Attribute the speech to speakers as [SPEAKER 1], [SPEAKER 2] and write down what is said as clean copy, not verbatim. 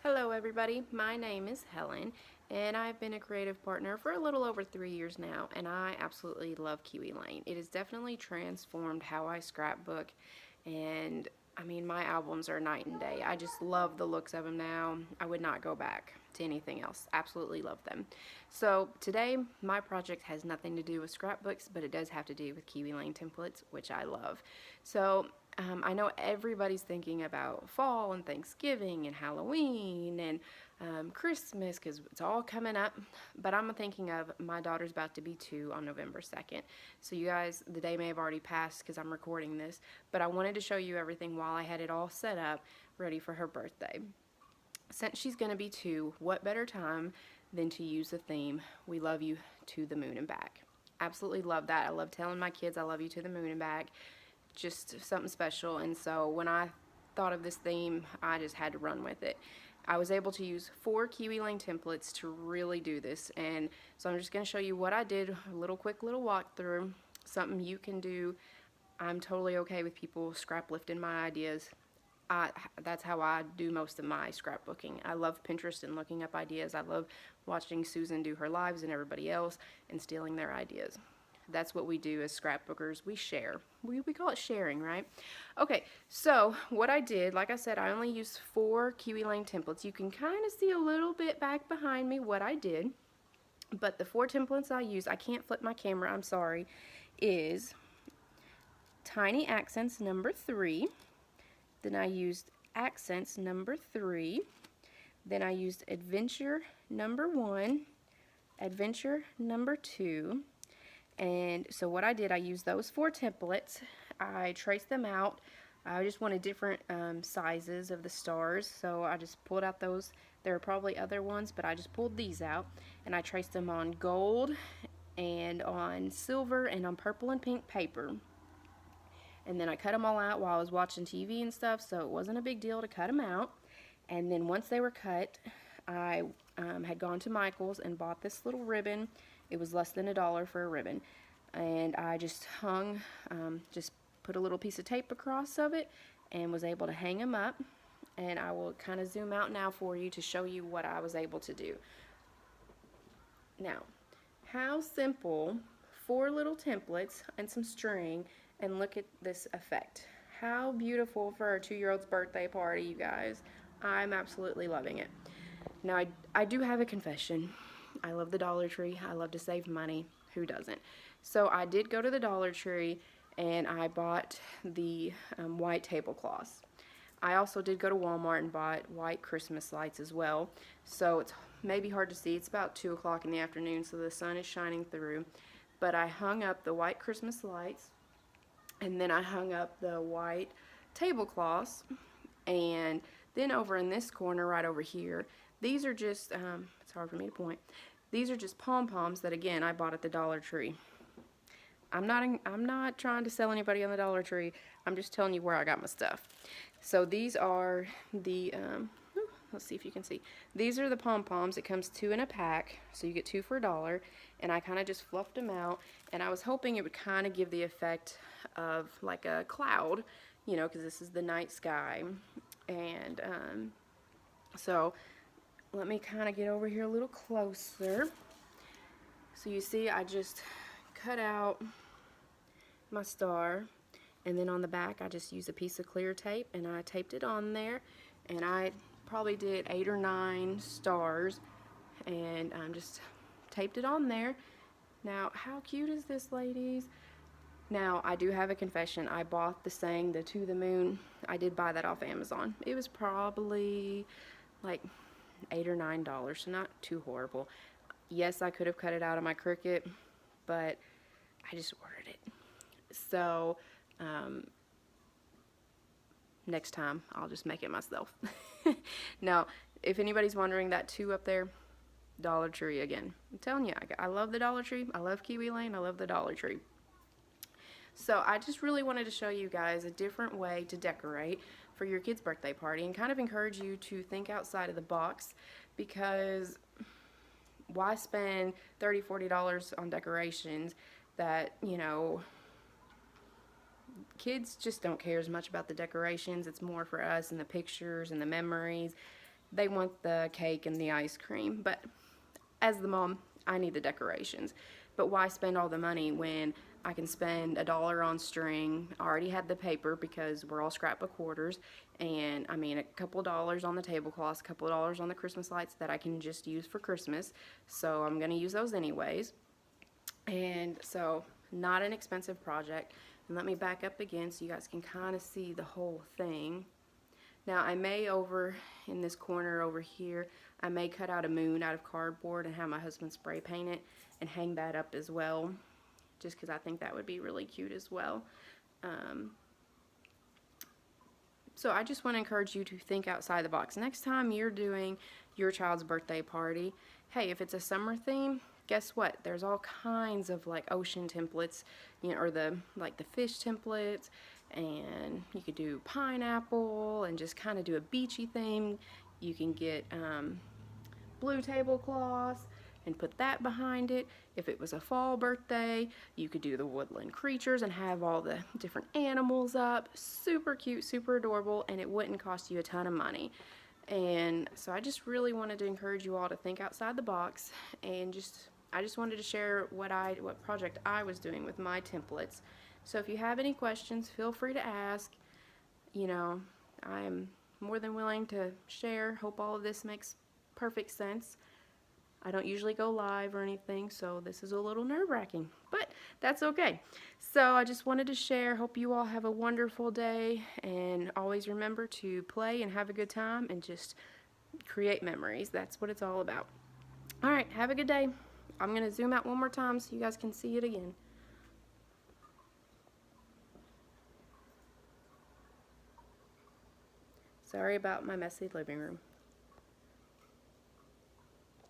[SPEAKER 1] Hello everybody, my name is Helen and I've been a creative partner for a little over 3 years now, and I absolutely love Kiwi Lane. It has definitely transformed how I scrapbook, and I mean, my albums are night and day. I just love the looks of them now. I would not go back to anything else. Absolutely love them. So today my project has nothing to do with scrapbooks, but it does have to do with Kiwi Lane templates, which I love. So I know everybody's thinking about fall and Thanksgiving and Halloween and Christmas because it's all coming up, but I'm thinking of my daughter's about to be 2 on November 2nd. So you guys, the day may have already passed because I'm recording this, but I wanted to show you everything while I had it all set up ready for her birthday. Since she's going to be 2, what better time than to use the theme, "We love you to the moon and back." Absolutely love that. I love telling my kids I love you to the moon and back. Just something special. And so when I thought of this theme, I just had to run with it. I was able to use 4 Kiwi Lane templates to really do this, and so I'm just going to show you what I did, a quick little walkthrough, something you can do. I'm totally okay with people scrap lifting my ideas. That's how I do most of my scrapbooking. I love Pinterest and looking up ideas. I love watching Susan do her lives and everybody else and stealing their ideas. That's what we do as scrapbookers. We share. We call it sharing, right? Okay, so what I did, like I said, I only used 4 Kiwi Lane templates. You can kind of see a little bit back behind me what I did. But the 4 templates I used, I can't flip my camera, I'm sorry, is Tiny Accents number 3. Then I used Accents number 3. Then I used Adventure number 1. Adventure number 2. And so what I did, I used those 4 templates. I traced them out. I just wanted different sizes of the stars, so I just pulled out those. There are probably other ones, but I just pulled these out, and I traced them on gold and on silver and on purple and pink paper. And then I cut them all out while I was watching TV and stuff, so it wasn't a big deal to cut them out. And then once they were cut, I had gone to Michael's and bought this little ribbon. It was less than $1 for a ribbon, and I just just put a little piece of tape across of it and was able to hang them up. And I will kind of zoom out now for you to show you what I was able to do. Now, how simple, 4 little templates and some string, and look at this effect. How beautiful for our 2-year-old's birthday party, you guys. I'm absolutely loving it. Now, I do have a confession. I love the Dollar Tree. I love to save money. Who doesn't? So I did go to the Dollar Tree and I bought the white tablecloths. I also did go to Walmart and bought white Christmas lights as well. So it's maybe hard to see. It's about 2 o'clock in the afternoon, so the sun is shining through. But I hung up the white Christmas lights, and then I hung up the white tablecloths, and then over in this corner right over here, these are just, it's hard for me to point, these are just pom-poms that, again, I bought at the Dollar Tree. I'm not trying to sell anybody on the Dollar Tree. I'm just telling you where I got my stuff. So these are the, let's see if you can see. These are the pom-poms. It comes 2 in a pack, so you get 2 for $1. And I kind of just fluffed them out, and I was hoping it would kind of give the effect of like a cloud, you know, because this is the night sky. And so let me kind of get over here a little closer. So you see, I just cut out my star, and then on the back I just used a piece of clear tape and I taped it on there, and I probably did 8 or 9 stars and just taped it on there. Now, how cute is this, ladies? Now, I do have a confession. I bought the saying, the "To the Moon." I did buy that off Amazon. It was probably like $8 or $9, so not too horrible. Yes, I could have cut it out of my Cricut, but I just ordered it. So, next time, I'll just make it myself. Now, if anybody's wondering, that 2 up there, Dollar Tree again. I'm telling you, I love the Dollar Tree. I love Kiwi Lane. I love the Dollar Tree. So I just really wanted to show you guys a different way to decorate for your kid's birthday party and kind of encourage you to think outside of the box, because why spend $30, $40 on decorations that, you know, kids just don't care as much about the decorations. It's more for us and the pictures and the memories. they want the cake and the ice cream, but as the mom, I need the decorations. But why spend all the money when I can spend $1 on string? I already had the paper because we're all scrapbook hoarders, and I mean a couple dollars on the tablecloths, a couple dollars on the Christmas lights that I can just use for Christmas. So I'm gonna use those anyways. And so, not an expensive project. And let me back up again so you guys can kind of see the whole thing. Now I may over in this corner over here, I may cut out a moon out of cardboard and have my husband spray paint it and hang that up as well, just because I think that would be really cute as well. So I just want to encourage you to think outside the box. Next time you're doing your child's birthday party, hey, if it's a summer theme, guess what? There's all kinds of like ocean templates, you know, or the fish templates, and you could do pineapple and just kind of do a beachy theme. You can get blue tablecloths and put that behind it. If it was a fall birthday, you could do the woodland creatures and have all the different animals up. Super cute, super adorable, and it wouldn't cost you a ton of money. And so I just really wanted to encourage you all to think outside the box, and I just wanted to share what project I was doing with my templates. So if you have any questions, feel free to ask. You know, I'm more than willing to share. Hope all of this makes perfect sense. I don't usually go live or anything, so this is a little nerve-wracking, but that's okay. So I just wanted to share. Hope you all have a wonderful day, and always remember to play and have a good time and just create memories. That's what it's all about. All right, have a good day. I'm going to zoom out one more time so you guys can see it again. Sorry about my messy living room.